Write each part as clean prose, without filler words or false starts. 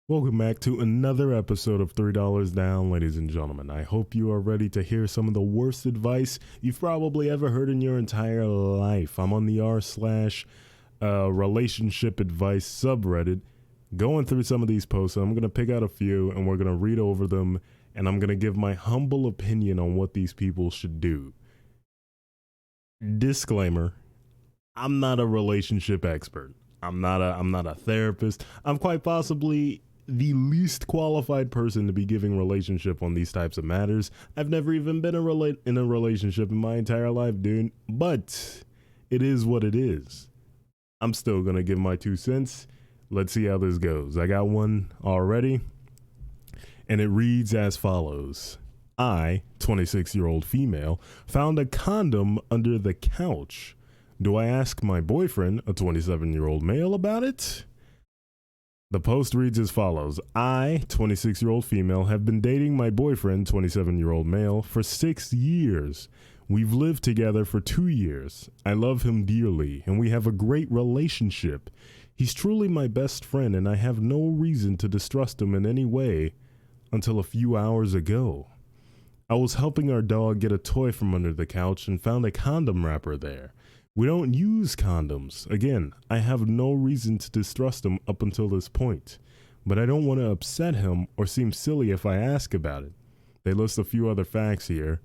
Welcome back to another episode of $3 Down, ladies and gentlemen. I hope you are ready to hear some of the worst advice you've probably ever heard in your entire life. I'm on the r/, relationship advice subreddit going through some of these posts. I'm going to pick out a few and we're going to read over them, and I'm going to give my humble opinion on what these people should do. Disclaimer: I'm not a relationship expert. I'm not a therapist. I'm quite possibly the least qualified person to be giving relationship on these types of matters. I've never even been in a relationship in my entire life, dude. But it is what it is. I'm still gonna give my 2 cents. Let's see how this goes. I got one already, and it reads as follows. I, 26-year-old female, found a condom under the couch. Do I ask my boyfriend, a 27-year-old male, about it? The post reads as follows. I, 26-year-old female, have been dating my boyfriend, 27-year-old male, for 6 years. We've lived together for 2 years. I love him dearly, and we have a great relationship. He's truly my best friend, and I have no reason to distrust him in any way until a few hours ago. I was helping our dog get a toy from under the couch and found a condom wrapper there. We don't use condoms. Again, I have no reason to distrust him up until this point, but I don't want to upset him or seem silly if I ask about it. They list a few other facts here.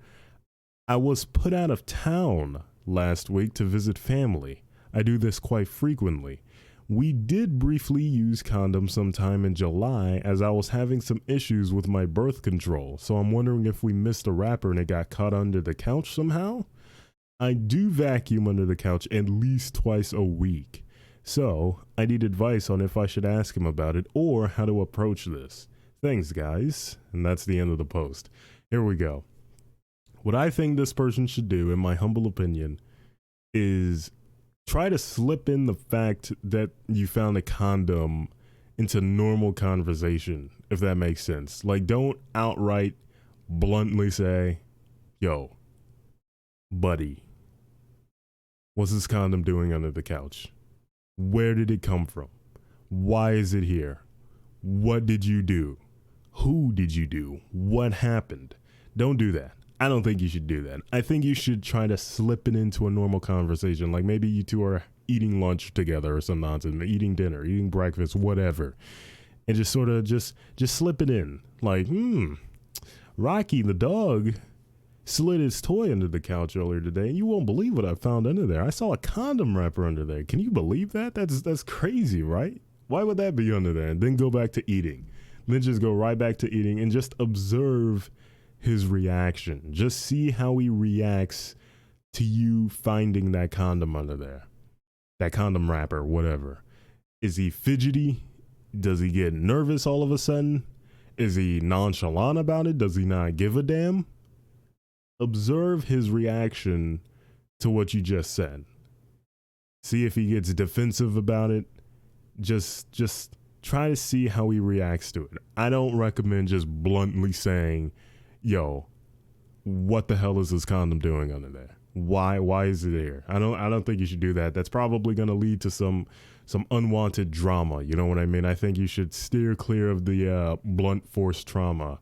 I was put out of town last week to visit family. I do this quite frequently. We did briefly use condoms sometime in July as I was having some issues with my birth control, so I'm wondering if we missed a wrapper and it got caught under the couch somehow? I do vacuum under the couch at least twice a week, so I need advice on if I should ask him about it or how to approach this. Thanks, guys. And that's the end of the post. Here we go. What I think this person should do, in my humble opinion, is try to slip in the fact that you found a condom into normal conversation, if that makes sense. Like, don't outright bluntly say, yo, buddy, what's this condom doing under the couch? Where did it come from? Why is it here? What did you do? Who did you do? What happened? Don't do that. I don't think you should do that. I think you should try to slip it into a normal conversation. Like maybe you two are eating lunch together or some nonsense, eating dinner, eating breakfast, whatever. And just sort of just slip it in. Like, Rocky the dog slid his toy under the couch earlier today, and you won't believe what I found under there. I saw a condom wrapper under there. Can you believe that? That's crazy, right? Why would that be under there? And then go back to eating. Then just go right back to eating and just observe his reaction. Just see how he reacts to you finding that condom under there. That condom wrapper, whatever. Is he fidgety? Does he get nervous all of a sudden? Is he nonchalant about it? Does he not give a damn? Observe his reaction to what you just said. See if he gets defensive about it. Just try to see how he reacts to it. I don't recommend just bluntly saying, yo, what the hell is this condom doing under there? Why is it there? I don't think you should do that. That's probably going to lead to some unwanted drama. You know what I mean? I think you should steer clear of the blunt force trauma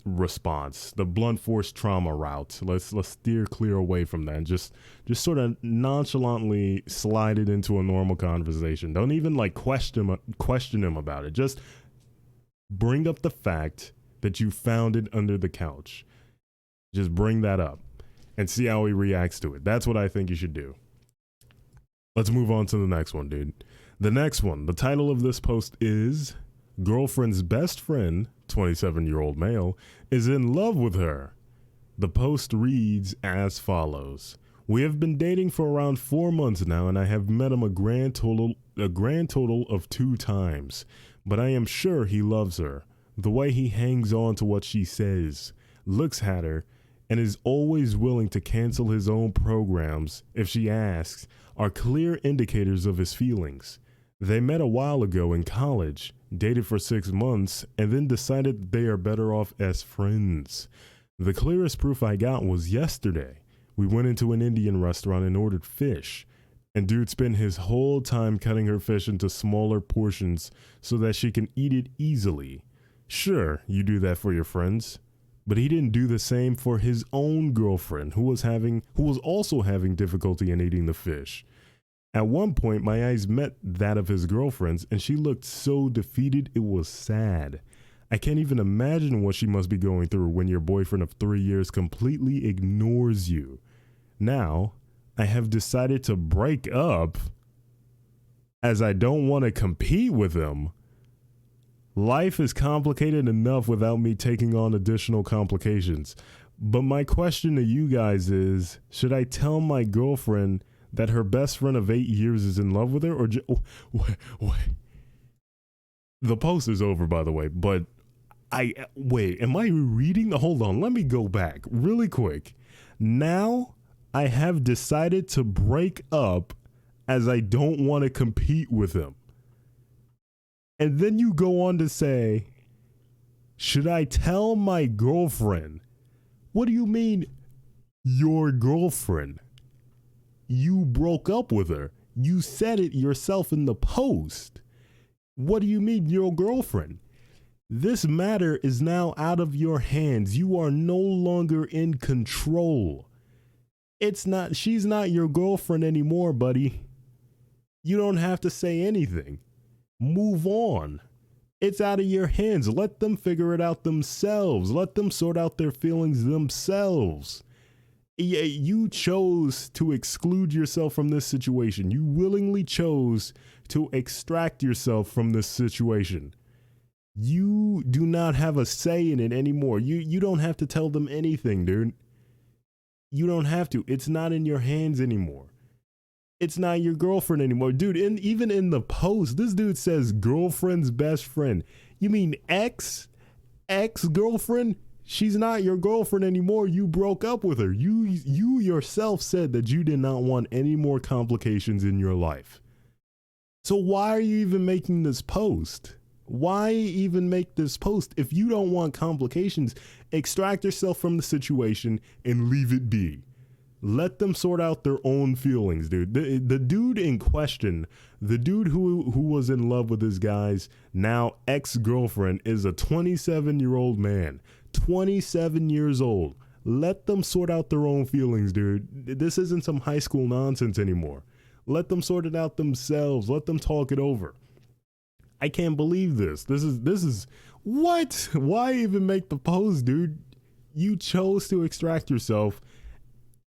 response, the blunt force trauma route. Let's steer clear away from that and just sort of nonchalantly slide it into a normal conversation. Don't even like question him about it. Just bring up the fact that you found it under the couch. Just bring that up and see how he reacts to it. That's what I think you should do. Let's move on to the next one, dude. The next one, the title of this post is Girlfriend's Best Friend, 27-year-old male, is in love with her. The post reads as follows. We have been dating for around 4 months now, and I have met him a grand total of 2 times, but I am sure he loves her. The way he hangs on to what she says, looks at her, and is always willing to cancel his own programs if she asks are clear indicators of his feelings. They met a while ago in college, dated for 6 months, and then decided they are better off as friends. The clearest proof I got was yesterday. We went into an Indian restaurant and ordered fish. And dude spent his whole time cutting her fish into smaller portions so that she can eat it easily. Sure, you do that for your friends, but he didn't do the same for his own girlfriend who was also having difficulty in eating the fish. At one point, my eyes met that of his girlfriend's, and she looked so defeated it was sad. I can't even imagine what she must be going through when your boyfriend of 3 years completely ignores you. Now, I have decided to break up as I don't want to compete with him. Life is complicated enough without me taking on additional complications. But my question to you guys is, should I tell my girlfriend that her best friend of 8 years is in love with her? Or wait. The post is over, by the way, but am I reading? Hold on, let me go back really quick. Now I have decided to break up as I don't want to compete with him. And then you go on to say, should I tell my girlfriend? What do you mean, your girlfriend? You broke up with her. You said it yourself in the post. What do you mean, your girlfriend? This matter is now out of your hands. You are no longer in control. She's not your girlfriend anymore, buddy. You don't have to say anything. Move on. It's out of your hands. Let them figure it out themselves. Let them sort out their feelings themselves. You chose to exclude yourself from this situation. You willingly chose to extract yourself from this situation. You do not have a say in it anymore. You don't have to tell them anything, dude. You don't have to. It's not in your hands anymore. It's not your girlfriend anymore. Dude, even in the post, this dude says girlfriend's best friend. You mean ex-girlfriend? She's not your girlfriend anymore. You broke up with her. You yourself said that you did not want any more complications in your life. So why are you even making this post? Why even make this post? If you don't want complications, extract yourself from the situation and leave it be. Let them sort out their own feelings, dude. The dude in question, the dude who was in love with his guy's now ex-girlfriend, is a 27-year-old man. 27 years old. Let them sort out their own feelings, dude. This isn't some high school nonsense anymore. Let them sort it out themselves. Let them talk it over. I can't believe this. This is what? Why even make the post, dude? You chose to extract yourself.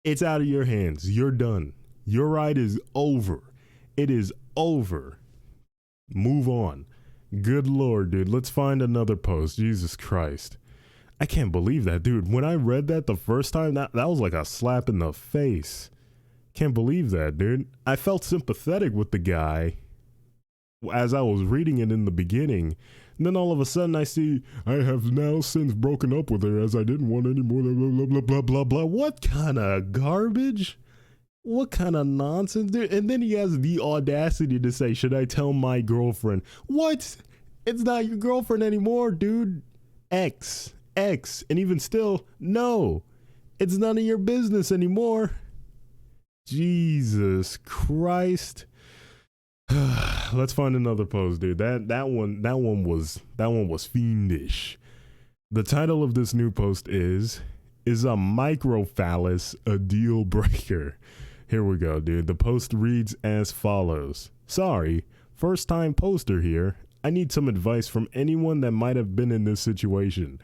It's out of your hands. You're done. Your ride is over. It is over. Move on. Good Lord, dude. Let's find another post. Jesus Christ. I can't believe that, dude. When I read that the first time, that was like a slap in the face. Can't believe that, dude. I felt sympathetic with the guy as I was reading it in the beginning. And then all of a sudden I see, I have now since broken up with her as I didn't want any more, blah, blah, blah, blah, blah, blah. What kind of garbage? What kind of nonsense, dude? And then he has the audacity to say, should I tell my girlfriend? What? It's not your girlfriend anymore, dude. Ex. And even still, no. It's none of your business anymore. Jesus Christ. Let's find another post, dude. That one was fiendish. The title of this new post is a microphallus a deal breaker? Here we go, dude. The post reads as follows. Sorry, first time poster here. I need some advice from anyone that might have been in this situation.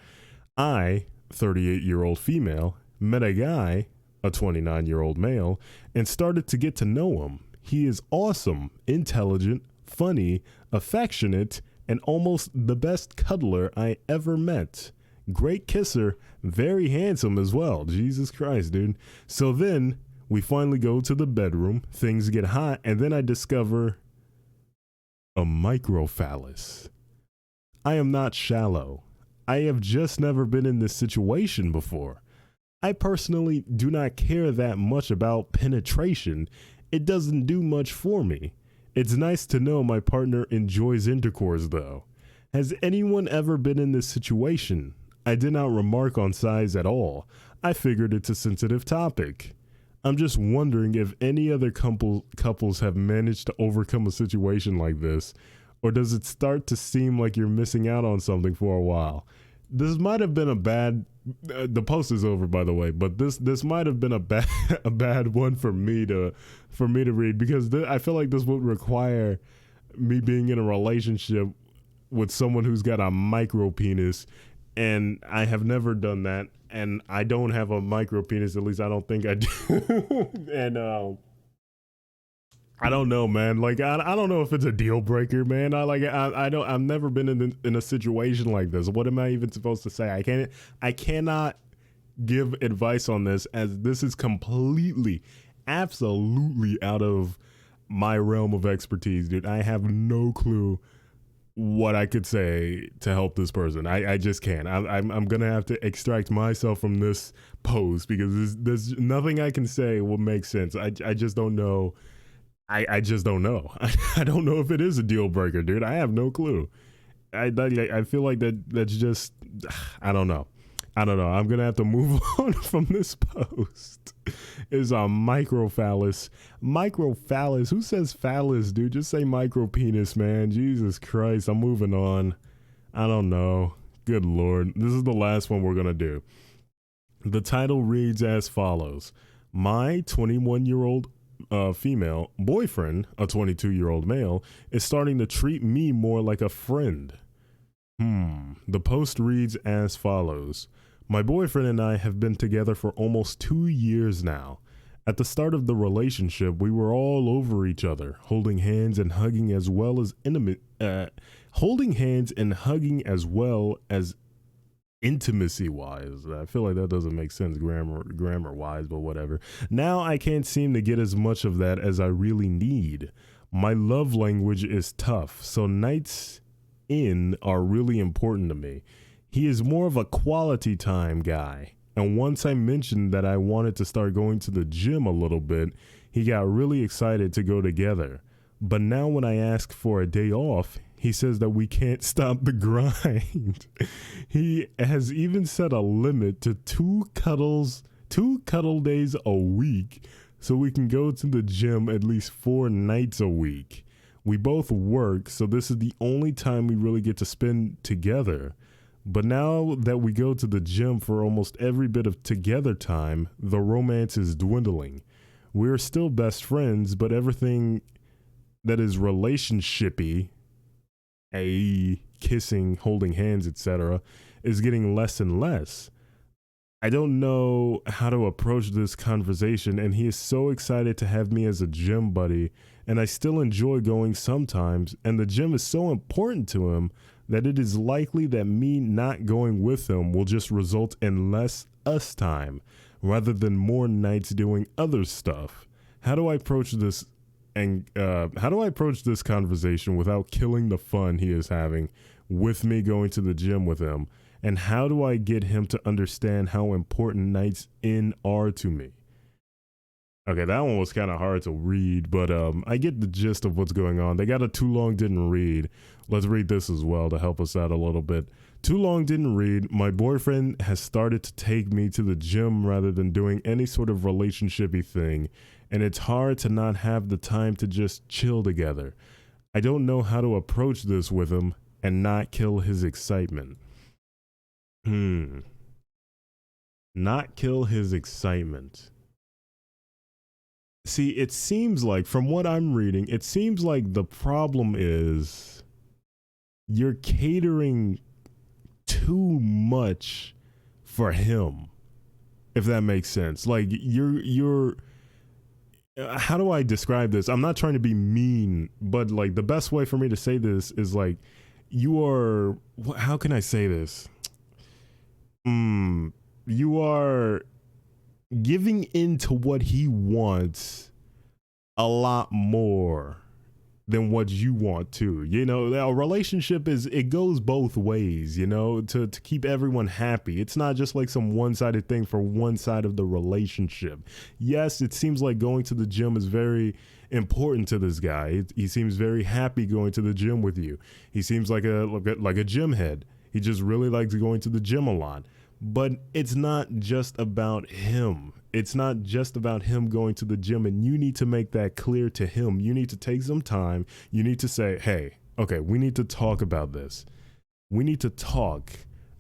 I, 38-year-old female, met a guy, a 29-year-old male, and started to get to know him. He is awesome, intelligent, funny, affectionate, and almost the best cuddler I ever met. Great kisser, very handsome as well. Jesus Christ, dude. So then we finally go to the bedroom, things get hot, and then I discover a microphallus. I am not shallow. I have just never been in this situation before. I personally do not care that much about penetration. It doesn't do much for me. It's nice to know my partner enjoys intercourse, though. Has anyone ever been in this situation? I did not remark on size at all. I figured it's a sensitive topic. I'm just wondering if any other couples have managed to overcome a situation like this, or does it start to seem like you're missing out on something for a while? This might have been a bad. The post is over, by the way, but this might have been a bad a bad one for me to read, because I feel like this would require me being in a relationship with someone who's got a micro penis, and I have never done that, and I don't have a micro penis. At least I don't think I do. And I don't know, man. Like I don't know if it's a deal breaker, man. I've never been in a situation like this. What am I even supposed to say? I cannot give advice on this, as this is completely, absolutely out of my realm of expertise, dude. I have no clue what I could say to help this person. I just can't. I'm gonna have to extract myself from this post, because there's nothing I can say will make sense. I just don't know. I just don't know. I don't know if it is a deal breaker, dude. I have no clue. I feel like that's just, I don't know. I'm gonna have to move on from this post. Is a micro phallus. Micro phallus. Who says phallus, dude? Just say micro penis, man. Jesus Christ. I'm moving on. I don't know. Good Lord. This is the last one we're gonna do. The title reads as follows: My 21-year-old female boyfriend, a 22-year-old male, is starting to treat me more like a friend. The post reads as follows: My boyfriend and I have been together for almost 2 years now. At the start of the relationship, we were all over each other, holding hands and hugging as well as intimacy wise. I feel like that doesn't make sense grammar wise, but whatever. Now I can't seem to get as much of that as I really need. My love language is tough, so nights in are really important to me. He is more of a quality time guy, and once I mentioned that I wanted to start going to the gym a little bit, he got really excited to go together. But now when I ask for a day off, he says that we can't stop the grind. He has even set a limit to two cuddle days a week, so we can go to the gym at least 4 nights a week. We both work, so this is the only time we really get to spend together. But now that we go to the gym for almost every bit of together time, the romance is dwindling. We're still best friends, but everything that is relationshipy, i.e. kissing, holding hands, etc., is getting less and less. I don't know how to approach this conversation, and he is so excited to have me as a gym buddy, and I still enjoy going sometimes, and the gym is so important to him that it is likely that me not going with him will just result in less us time, rather than more nights doing other stuff. How do I approach this conversation without killing the fun he is having with me going to the gym with him? And how do I get him to understand how important nights in are to me? Okay, that one was kind of hard to read, but I get the gist of what's going on. They got a too long didn't read. Let's read this as well to help us out a little bit. Too long didn't read. My boyfriend has started to take me to the gym rather than doing any sort of relationshipy thing, and it's hard to not have the time to just chill together. I don't know how to approach this with him and not kill his excitement. Not kill his excitement. See, it seems like, from what I'm reading, it seems like the problem is you're catering too much for him, if that makes sense. Like you're how do I describe this? I'm not trying to be mean, but like the best way for me to say this is like you are, how can I say this? You are giving in to what he wants a lot more than what you want to. You know, a relationship it goes both ways, you know, to keep everyone happy. It's not just like some one-sided thing for one side of the relationship. Yes, it seems like going to the gym is very important to this guy. He seems very happy going to the gym with you. He seems like a gym head. He just really likes going to the gym a lot. But it's not just about him. It's not just about him going to the gym, and you need to make that clear to him. You need to take some time. You need to say, hey, okay, we need to talk about this. We need to talk.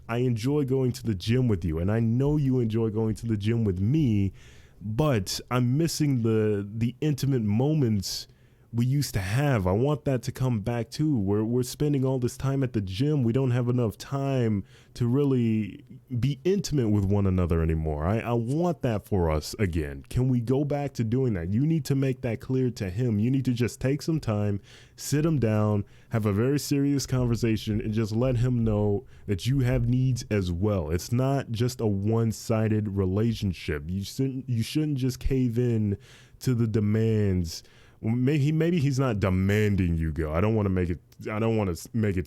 I enjoy going to the gym with you, and I know you enjoy going to the gym with me, but I'm missing the intimate moments we used to have. I want that to come back too. We're spending all this time at the gym. We don't have enough time to really be intimate with one another anymore. I want that for us again. Can we go back to doing that? You need to make that clear to him. You need to just take some time, sit him down, have a very serious conversation, and just let him know that you have needs as well. It's not just a one-sided relationship. You shouldn't just cave in to the demands. Maybe he's not demanding you go. I don't want to make it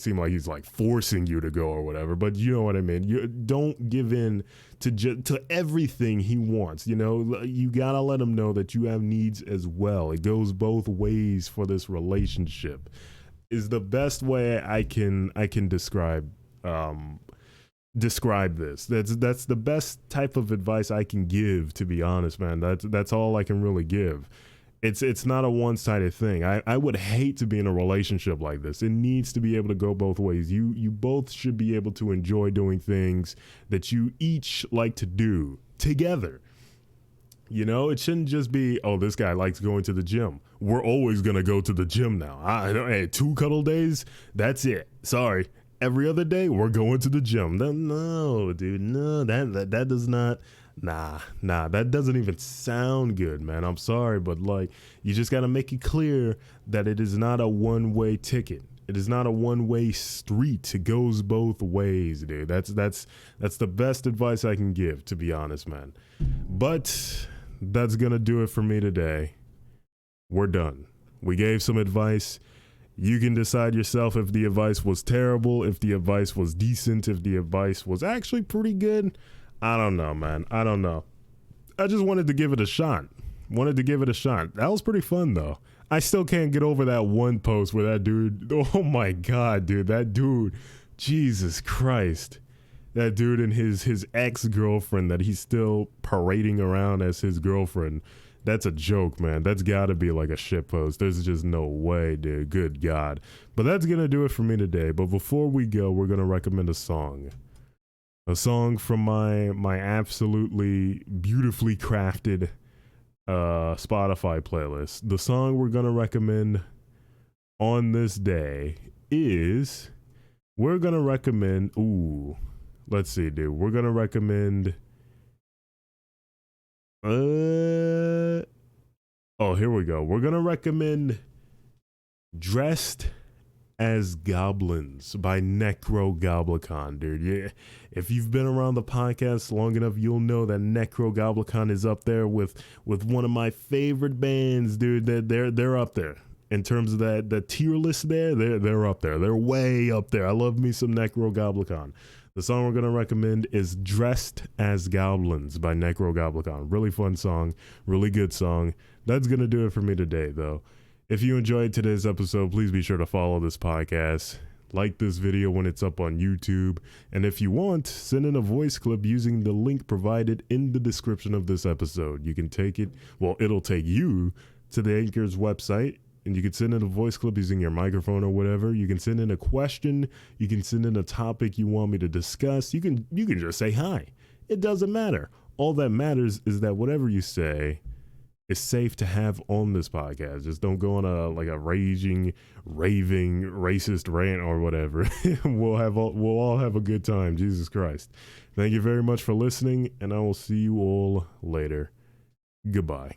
seem like he's like forcing you to go or whatever, but you know what I mean. You don't give in to everything he wants. You know, you got to let him know that you have needs as well. It goes both ways for this relationship. Is the best way I can describe this. That's the best type of advice I can give, to be honest, man. That's all I can really give. It's not a one-sided thing. I would hate to be in a relationship like this. It needs to be able to go both ways. You both should be able to enjoy doing things that you each like to do together. You know, it shouldn't just be, oh, this guy likes going to the gym. We're always going to go to the gym now. Hey, 2 cuddle days, that's it. Sorry. Every other day, we're going to the gym. No, dude, no, that does not... Nah, that doesn't even sound good, man. I'm sorry, but like, you just got to make it clear that it is not a one-way ticket. It is not a one-way street. It goes both ways, dude. That's the best advice I can give, to be honest, man. But that's gonna do it for me today. We're done. We gave some advice. You can decide yourself if the advice was terrible, if the advice was decent, if the advice was actually pretty good. I don't know, man. I don't know. I just wanted to give it a shot. That was pretty fun, though. I still can't get over that one post where that dude, oh my God, dude, that dude, Jesus Christ. That dude and his ex-girlfriend that he's still parading around as his girlfriend. That's a joke, man. That's got to be like a shit post. There's just no way, dude. Good God. But that's going to do it for me today. But before we go, we're going to recommend a song. A song from my absolutely beautifully crafted Spotify playlist. The song we're going to recommend on this day is, let's see, dude. We're going to recommend, here we go. We're going to recommend Dressed as Goblins by Necrogoblikon, dude. Yeah, if you've been around the podcast long enough, you'll know that Necrogoblikon is up there with one of my favorite bands, dude. They're up there in terms of the tier list. They're up there. They're way up there. I love me some Necrogoblikon. The song we're gonna recommend is "Dressed as Goblins" by Necrogoblikon. Really fun song, really good song. That's gonna do it for me today, though. If you enjoyed today's episode, please be sure to follow this podcast, like this video when it's up on YouTube, and if you want, send in a voice clip using the link provided in the description of this episode. You can take it, it'll take you to the Anchor's website, and you can send in a voice clip using your microphone or whatever. You can send in a question, you can send in a topic you want me to discuss, you can just say hi. It doesn't matter. All that matters is that whatever you say is safe to have on this podcast. Just don't go on a raging, raving, racist rant or whatever. We'll all have a good time. Jesus Christ. Thank you very much for listening, and I will see you all later. Goodbye.